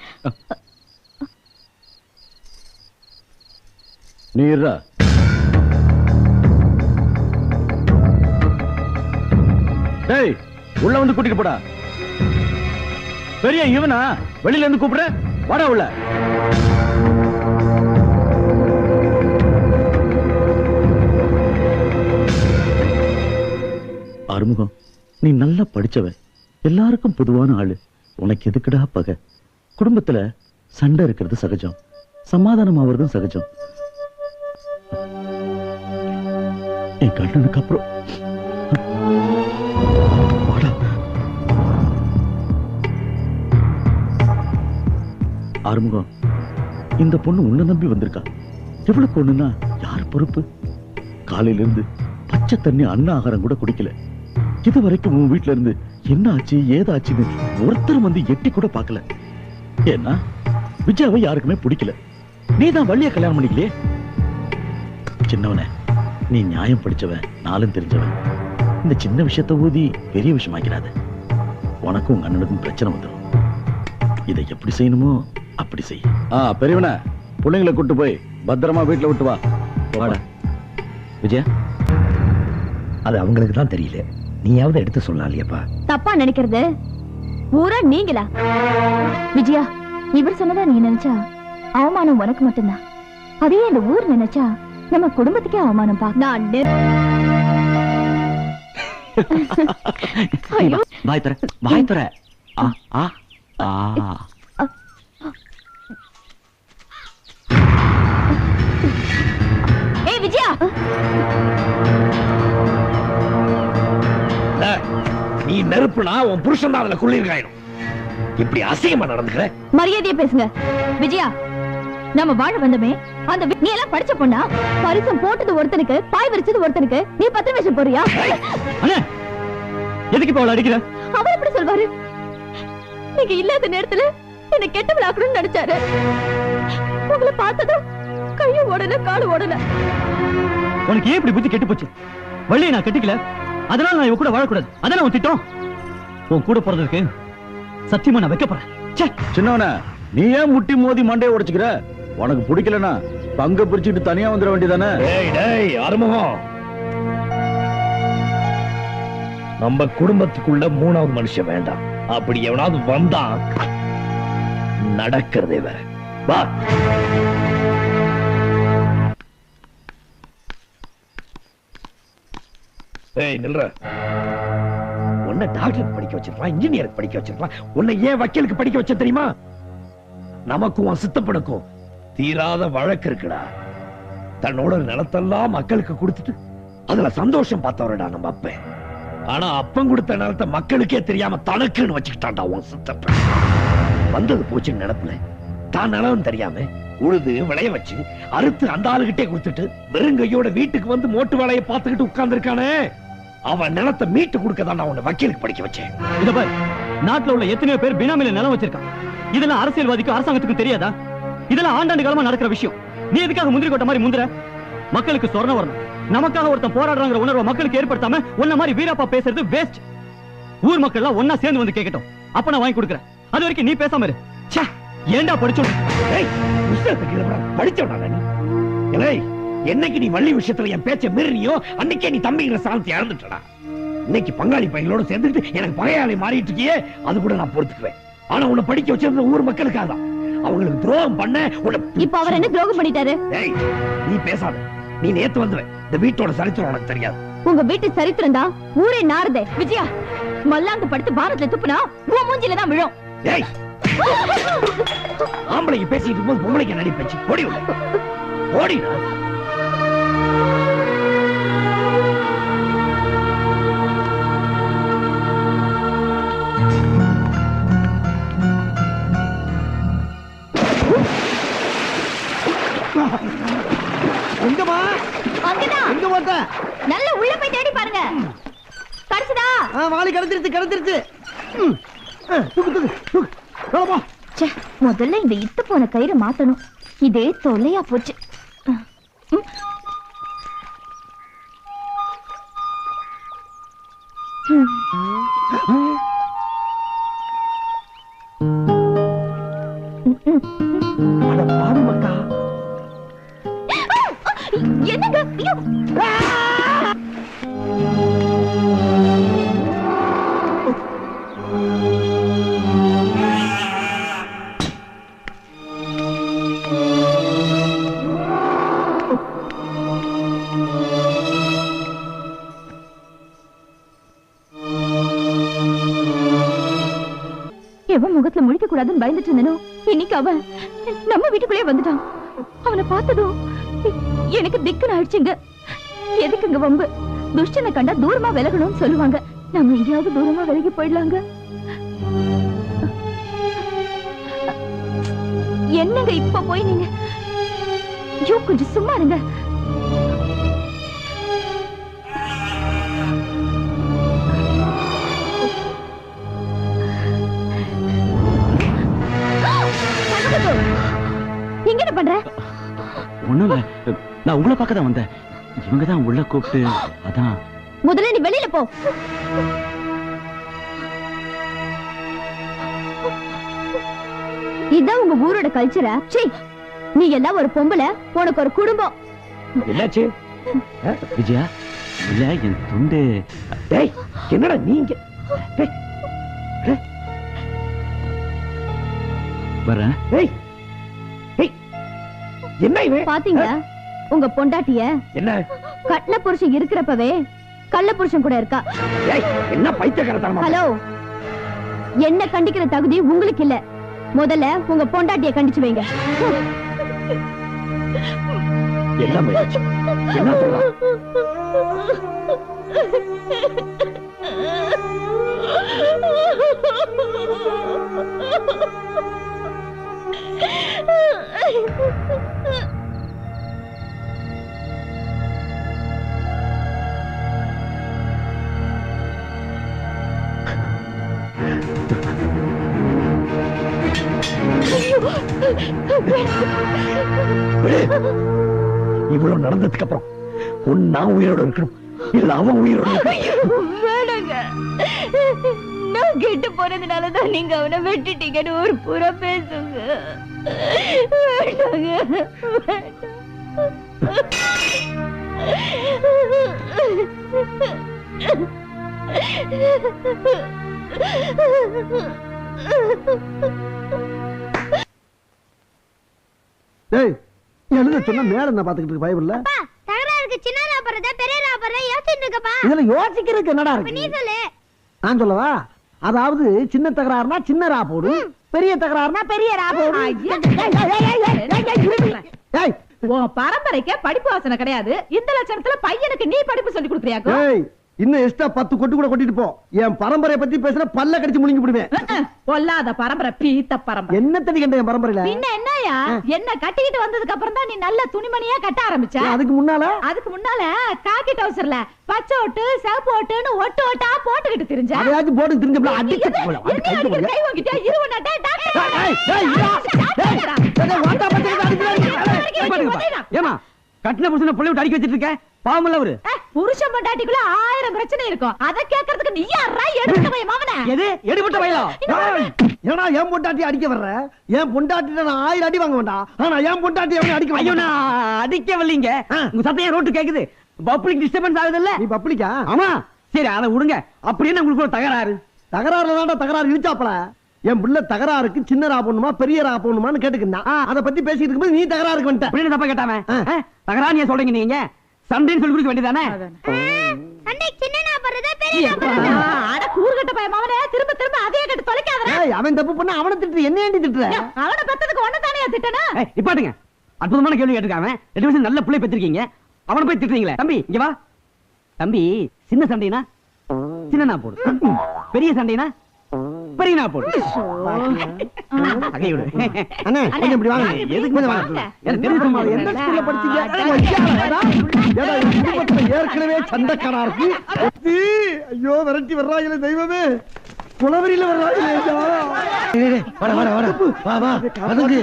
S7: நீரா டேய், உள்ள வந்து கூட்டிட்டு போடா. பெரிய இவனா வெளியில இருந்து கூப்பிடுற? வாடா உள்ள. ஆறுமுகம், நீ நல்லா படிச்சவன், எல்லாருக்கும் பொதுவான ஆளு. உனக்கு எதுக்குடா பகை? குடும்பத்துல சண்டை இருக்கிறது சகஜம், சமாதானம் ஆவறதும் சகஜம். என் கண்ணனுக்கு அப்புறம் வாடா. ஆறுமுகம், இந்த பொண்ணு உன்னை நம்பி வந்திருக்கா. எவ்வளவு ஒண்ணுன்னா யார் பொறுப்பு? காலையில இருந்து பச்சை தண்ணி அன்ன ஆகாரம் கூட குடிக்கல. இது வரைக்கும் உன் வீட்டுல இருந்து என்ன ஆச்சு ஏதாச்சுன்னு ஒருத்தர் வந்து எட்டி கூட பார்க்கல. ஏன்னா விஜயாவை யாருக்குமே பிடிக்கல. நீதான் வள்ளிய கல்யாணம் பண்ணிக்கலையே. சின்னவனே, நீ நியாயம் படிச்சவன், நாளும் தெரிஞ்சவன். இந்த சின்ன விஷயத்தை ஊதி பெரிய விஷயமாக்கிறாத. உனக்கும் உங்க அண்ணனுக்கும் பிரச்சனை வந்துடும். இதை எப்படி செய்யணுமோ அப்படி செய். பெரியவன, பிள்ளைங்களை கூட்டு போய் பத்திரமா வீட்டுல விட்டு வா. வாடா
S4: விஜயா. அது அவங்களுக்கு தான் தெரியல, நீயாவது எடுத்து சொல்லலையப்பா.
S5: தப்பா நினைக்கிறது ஊரா நீங்களா? விஜயா, இவர் சொன்னதா நீ நினைச்சா அவமானம் உனக்கு மட்டும்தான். அதே இந்த ஊர் நினைச்சா நம்ம குடும்பத்துக்கே அவமானம் பா. நான்
S7: வாய் தர, வாய் தர.
S5: ஏய் விஜயா,
S4: நீ நெருப்புனா உன் புருஷன் தான் அதுல குளிர்காயணும். இப்படி அசிங்கமா நடந்துக்கிற?
S5: மரியாதையா பேசுங்க. விஜயா, நம்ம வாழ வந்தமே அந்த நீ எல்லாம் படிச்ச பொண்ணா? பரிசம் போட்டது ஒருத்தனுக்கு, பாய் விரிச்சது ஒருத்தனுக்கு, நீ பத்திரம் வச்சு போறியா?
S6: அண்ணே, எதுக்கு இப்ப அவளை அடிக்கிற?
S5: அவர் எப்படி சொல்வாரு? நீங்க இல்லாத நேரத்துல என்ன கெட்ட விளாக்கணும்னு நினைச்சாரு. உங்களை பார்த்ததும் கையும் ஓடல காலும் ஓடல.
S6: உனக்கு ஏன் இப்படி புத்தி கெட்டு போச்சு? வள்ளியை நான் கட்டிக்கல, அதனால நான் இவ கூட வாழக்கூடாது. அதனால உன் திட்டம். உன் கூட போறதுக்கு சத்தியமா நான் வைக்க போறேன்.
S7: சின்னவன, நீ ஏன் முட்டி மோதி மண்டையை உடைச்சுக்கிற? உனக்கு பிடிக்கலனா பங்க பிரிச்சுட்டு தனியா வந்துட வேண்டியதானே?
S4: டேய் டேய் ஆறுமுகம், நம்ம குடும்பத்துக்குள்ள 3வது மனுஷன் வேண்டாம். அப்படி எவனாவது வந்தா நடக்கிறதே வேற. வா. ஏய் நில்ற. உன்னை டாக்டருக்கு படிக்க வச்சிருப்பான், இன்ஜினியருக்கு படிக்க வச்சிருப்பான். உன்னை ஏன் வக்கீலுக்கு படிக்க வச்ச தெரியுமா? நமக்கும் உன் சித்தப்பனுக்கும் தீராத வழக்கு இருக்குடா. தன்னோட நிலத்தெல்லாம் மக்களுக்கு கொடுத்துட்டு அதுல சந்தோஷம் பார்த்தவரடா நம்ம அப்பன். ஆனா அப்பன் கொடுத்த நிலத்தை மக்களுக்கே தெரியாம தனக்குன்னு வச்சுக்கிட்டான்டா உன் சித்தப்பன். வந்தது போச்சுன்னு நினைப்புல தான் நிலம் தெரியாம உழுது விளைய வச்சு அறுத்து அந்த ஆளுகிட்டே கொடுத்துட்டு வெறுங்கையோட வீட்டுக்கு வந்து மோட்டு வேலையை பார்த்துக்கிட்டு உட்கார்ந்து இருக்கானே, அவன் நிலத்தை மீட்டு கொடுக்கதான் நான் உன்னை வக்கீலுக்கு படிக்க வச்சேன்.
S6: இத பாரு, நாட்டுல உள்ள எத்தனையோ பேர் பினாமில நிலம் வச்சிருக்கான். இதெல்லாம் அரசியல்வாதிக்கும் அரசாங்கத்துக்கும் தெரியாதா? இதெல்லாம் ஆண்டாண்டு காலமா நடக்கிற விஷயம். நீ எதுக்காக முந்திரி கொட்ட மாதிரி முந்திர? மக்களுக்கு சொர்ணம் வரணும், நமக்காக ஒருத்தன் போராடுறாங்கிற உணர்வை மக்களுக்கு ஏற்படுத்தாம உன்ன மாதிரி வீரப்பா பேசுறது வேஸ்ட். ஊர் மக்கள் எல்லாம் ஒன்னா சேர்ந்து வந்து கேட்கட்டும், அப்ப நான் வாங்கி கொடுக்குறேன். அது வரைக்கும் நீ பேசாம இரு. ச்சே, ஏண்டா படிச்சோம்?
S4: என்னைக்கு நீ வள்ளி விஷயத்துல என் பேச்ச மீறினியோ அன்னைக்கே நீ தம்பிங்கிற சாந்தி இழந்துட்டடா. இன்னைக்கு பங்காளி பையனோட சேர்ந்துட்டு எனக்கு பகையாளி மாறிட்டு இருக்கியே, அது கூட நான் பொறுத்துக்குவேன். ஆனா உன்னை படிக்க வச்சிருந்த ஊர் மக்களுக்காக தான். அவங்களுக்கு துரோகம் பண்ண
S5: இப்ப அவர் என்ன துரோகம் பண்ணிட்டாரு?
S4: நீ பேசாத. நீ நேத்து வந்துவ. இந்த வீட்டோட சரித்திரம் உனக்கு தெரியாது.
S5: உங்க வீட்டு சரித்திரம் தான் ஊரே நாறுதே. விஜயா, மல்லாந்து படுத்து பாரத்ல துப்புனா உன் மூஞ்சில தான் விழும்.
S4: ஆம்பளைக்கு பேசிட்டு இருக்கும்போது பொம்பளைக்கு நடி பேச்சு. ஓடி ஓடினா
S2: எங்கம்மா?
S5: அங்கதான்.
S2: எங்க போட்ட?
S5: நல்ல உள்ள போய் தேடி பாருங்க. கிடைச்சதா?
S2: வாளி கிடைச்சிருச்சு.
S5: முதல்ல இந்த இத்து போன கயிறை மாத்தணும். இதே தொல்லையா போச்சு. என்னங்க? எவன் முகத்துல முழிக்க கூடாதுன்னு பயந்துட்டு இருந்தனோ, இன்னைக்கு அவன் நம்ம வீட்டுக்குள்ளே வந்துட்டான். அவனை பார்த்ததும் எனக்கு திக்குன்னு ஆயிடுச்சுங்க. எதுக்குங்க வம்பு? துஷ்டனை கண்டா தூரமா விலகணும்னு சொல்லுவாங்க. நம்ம எங்கேயாவது தூரமா விலகி போயிடலாங்க. என்னங்க இப்ப போய் நீங்க கொஞ்சம் சும்மா இருங்க. நீங்க என்ன பண்ற?
S7: ஒண்ணும் இல்ல, நான் உங்களை பார்க்க தான் வந்தேன். இவங்க தான் உள்ள கூப்பிட்டு அதான்.
S5: முதல்ல நீ வெளியில போ. இதான் உங்க ஊரோட கல்ச்சரா? சீ, நீ எல்லாம் ஒரு பொம்பளை, உனக்கு ஒரு குடும்பம்.
S4: என்னாச்சு
S7: விஜயா? இல்ல என் துண்டு.
S4: டேய், என்னடா நீங்க?
S7: வரேன்.
S4: என்ன இவன்?
S5: பாத்தீங்களா உங்க பொண்டாட்டிய?
S4: என்ன
S5: கட்டின புருஷன் இருக்கிறப்பவே கள்ள புருஷன் கூட இருக்கா.
S4: என்ன பைத்தியக்காரத்தனமா?
S5: ஹலோ, என்ன கண்டிக்கிற தகுதி உங்களுக்கு இல்ல. முதல்ல உங்க பொண்டாட்டிய கண்டிச்சு வைங்க.
S4: என்ன முயற்சி? என்ன சொல்ற? இவ்வளவு நடந்ததுக்கு அப்புறம் நான் உயிரோட இருக்கணும், இல்ல அவன் உயிரோட இருக்கணும்.
S5: வேணாங்க, நான் கெட்டு போறதுனாலதான் நீங்க அவனை வெட்டிட்டீங்கன்னு ஒரு புற பேசுங்க. வேணாங்க,
S2: டேய், எழுத சொன்ன மேல என்ன பாத்துக்கிட்டு இருக்கு பைபிள்ல?
S8: தகராறுக்கு சின்ன ராபறத பெரிய ராபறத யோசிச்சிட்டு இருக்கப்பா.
S2: இதுல யோசிக்கிறதுக்கு என்னடா இருக்கு?
S8: நீ சொல்லு.
S2: நான் சொல்லவா? அதாவது சின்ன தகராறுனா சின்ன ரா போடு, பெரிய தகராறுனா பெரிய ரா போடு. ஏய்,
S1: உன் பரம்பரைக்கு படிப்பு வாசனை கிடையாது. இந்த லட்சணத்துல பையனுக்கு நீ படிப்பு சொல்லி கொடுக்குறியாக்கோ?
S2: ஏய், இன்னும் எக்ஸ்ட்ரா 10 கொட்டு கூட கொட்டிட்டு போ. என் பரம்பரையை பத்தி பேசுற பல்ல கடிச்சு முழுங்கி விடுவேன்.
S1: பொல்லாத பரம்பரை, பீத்த பரம்பரை.
S2: என்ன தண்ணி கண்ட என் பரம்பரையில?
S1: பின்ன என்னயா, என்ன கட்டிக்கிட்டு வந்ததுக்கு அப்புறம் தான் நீ நல்ல துணிமணியா கட்ட ஆரம்பிச்ச.
S2: அதுக்கு முன்னால
S1: காக்கி டவுசர்ல பச்சை ஓட்டு சிவப்பு ஓட்டுன்னு ஒட்டு ஓட்டா போட்டுக்கிட்டு திரிஞ்ச.
S2: அதையாச்சும் போட்டு திரிஞ்சப்பல அடிச்சு போல.
S1: கை வாங்கிட்டா இருவனட்டா டாக்டர்.
S2: ஏமா
S9: கட்டின புருஷனை புள்ளை விட்டு அடிக்க வச்சிட்டு இருக்க பாவம் இல்ல அவரு
S1: புருஷன் பொண்டாட்டிக்குள்ள 1000 பிரச்சனை இருக்கும் அத கேக்குறதுக்கு நீ யாரா எடுத்த போய் மாவனே
S9: எது எடுபட்ட வயலா
S2: ஏன்னா என் பொண்டாட்டி அடிக்க வர்ற என் பொண்டாட்டிட்ட நான் 1000 அடி வாங்க வேண்டாம் ஆனா என் பொண்டாட்டி அவனை அடிக்க
S9: ஐயோ நான் அடிக்க வரலீங்க உங்க சத்தம் ரோட்டு கேக்குது பப்ளிக் டிஸ்டர்பன்ஸ் ஆகுது இல்ல
S2: நீ பப்ளிக்கா
S9: ஆமா சரி அதை விடுங்க அப்படின்னு உங்களுக்கு ஒரு தகராறு
S2: தகராறுல தான்டா தகராறு இழுச்சாப்பல என் புள்ள தகராறுக்கு சின்னரா போடணுமா பெரியரா போடணுமான்னு கேட்டுக்கிட்டான் அத பத்தி பேசிட்டு இருக்கும்போது நீ தகராறுக்கு வந்துட்ட
S9: அப்படின்னு தப்பா கேட்டாம தகராறு ஏன் சொல்றீங்க நீங்க சண்டைன்னு சொல்லி கொடுக்க வேண்டியதானே
S8: சண்டை சின்னனா போறதா பெரியனா போறதா
S1: அட கூறுகட்ட பைய மாவனே திரும்ப திரும்ப அதே கேட்டு தொலைக்காதடா
S2: ஏய் அவன் தப்பு பண்ணா அவனை திட்டு என்ன ஏண்டி திட்டுற
S1: அவன பெத்ததுக்கு ஒண்ணு தானே திட்டனா
S9: நிப்பாட்டுங்க அற்புதமான கேள்வி கேட்டிருக்காங்க 2 வருஷம் நல்ல பிள்ளை பெற்றிருக்கீங்க அவனை போய் திட்டுறீங்களே தம்பி இங்க வா தம்பி சின்ன சண்டைனா சின்னனா போடு பெரிய சண்டைனா பெரியனா போடு அகையோடு
S2: அண்ணே கொஞ்சம் இப்படி வாங்க
S9: எதுக்கு கொஞ்சம் வாங்க எனக்கு தெரிஞ்சு
S2: எந்த ஸ்கூல்ல படிச்சீங்க ஏடா இந்த குடும்பத்துல ஏற்கனவே சண்டைக்காரா இருக்கு ஐயோ விரட்டி வர்றாங்களே தெய்வமே குளவரியில வர்றாங்களே
S3: வர வர வர வா வா அதுக்கு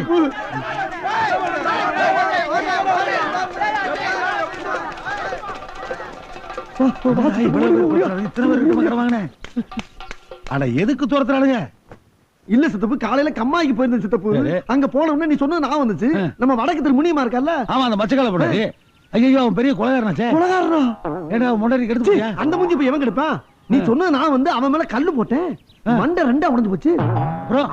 S3: ஆனா எதுக்கு துரத்துறானுங்க
S2: இல்ல சித்தப்பு காலையில கம்மாய்க்கு போயிருந்த சித்தப்பு அங்க போன உடனே நீ சொன்னது நான் வந்துச்சு நம்ம வடக்கு திரு முனியமா இருக்கல்ல
S3: ஆமா அந்த மச்சக்கால போடாது ஐயோ அவன் பெரிய கொலைகாரனாச்சே
S2: குலகாரனா
S3: ஏடா முன்னாடி கெடுத்து
S2: அந்த மூஞ்சி போய் எவன் கெடுப்பான் நீ சொன்னது நான் வந்து அவன் மேல கல்லு போட்டேன் மண்டை ரெண்டா உடைஞ்சு போச்சு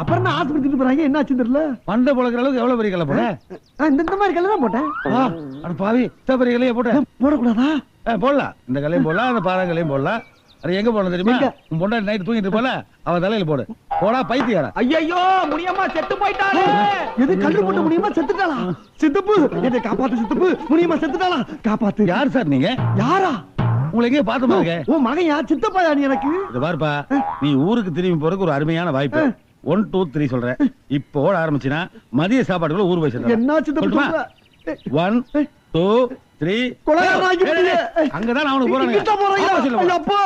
S2: அப்புறம் நான் ஆஸ்பத்திரி போறாங்க என்ன ஆச்சுன்னு தெரியல
S3: மண்டை பொழக்கிற அளவுக்கு எவ்வளவு பெரிய கல்ல போட
S2: இந்த மாதிரி கல்லு தான் போட்டேன்
S3: அட பாவி இத்த பெரிய கல்லையே போட்ட
S2: போடக்கூடாதா
S3: போடலாம் இந்த கல்லையும் போடலாம் அந்த பாறை கல்லையும் போடலாம் அது எங்க போடணும் தெரியுமா உன் பொண்டாட்டி நைட் தூங்கிட்டு இருப்பால அவன் தலையில போடு போடா பைத்தியாரா
S9: ஐயோ முடியம்மா செத்து போயிட்டாளே
S2: எது கல்லு போட்டு முடியுமா செத்துட்டாளா சித்தப்பு என்னை காப்பாத்து சித்தப்பு முடியுமா செத்துட்டாளா காப்பாத்து
S3: யார் சார் நீங்க
S2: யாரா
S3: உங்களை எங்கேயும் பார்த்து பாருங்க
S2: உன் மகன் யார் சித்தப்பாயா நீ எனக்கு
S3: இது பாருப்பா நீ ஊருக்கு திரும்பி போறதுக்கு ஒரு அருமையான வாய்ப்பு 1 2 3 சொல்றேன் இப்போ ஓட ஆரம்பிச்சினா மதிய சாப்பாடுக்குள்ள ஊர் போய் சேர்ந்து
S2: என்ன சித்தப்பு
S3: 1 2 3
S2: கொலைகாரனாகி
S3: அங்கதான் அவனுக்கு போறானுங்க
S2: அப்பா